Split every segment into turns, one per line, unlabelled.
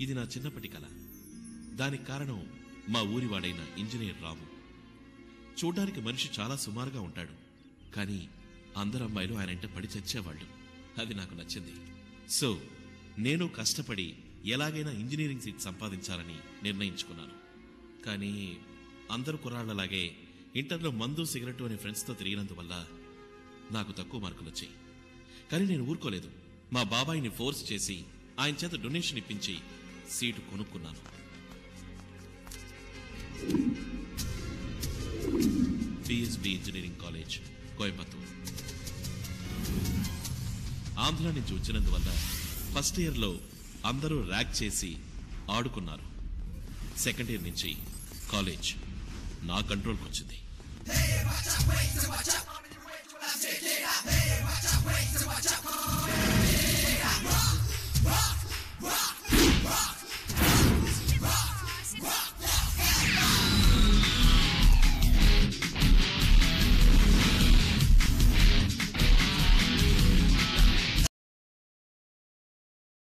ఇది నా చిన్నప్పటి కల. దానికి కారణం మా ఊరివాడైన ఇంజనీర్ రాము. చూడ్డానికి మనిషి చాలా సుమారుగా ఉంటాడు, కానీ అందరు అమ్మాయిలు ఆయనంటే పడి చచ్చేవాళ్లు. అది నాకు నచ్చింది. సో నేను కష్టపడి ఎలాగైనా ఇంజనీరింగ్ సీట్ సంపాదించాలని నిర్ణయించుకున్నాను. కానీ అందరు కుర్రాళ్లలాగే ఇంటర్లో మందు సిగరెట్ అనే ఫ్రెండ్స్తో తిరిగినందువల్ల నాకు తక్కువ మార్కులు వచ్చాయి. కానీ నేను ఊరుకోలేదు. మా బాబాయిని ఫోర్స్ చేసి ఆయన చేత డొనేషన్ ఇప్పించి సీటు కొనుక్కున్నాను. PSB engineering college, Coimbatore. Andhra నుంచి వచ్చినందువల్ల ఫస్ట్ ఇయర్లో అందరూ ర్యాక్ చేసి ఆడుకున్నారు. సెకండ్ ఇయర్ నుంచి కాలేజ్ నా కంట్రోల్కి వచ్చింది.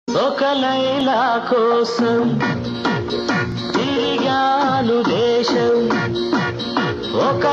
ఒక లైలా కోసం తిరిగాను దేశం, ఒక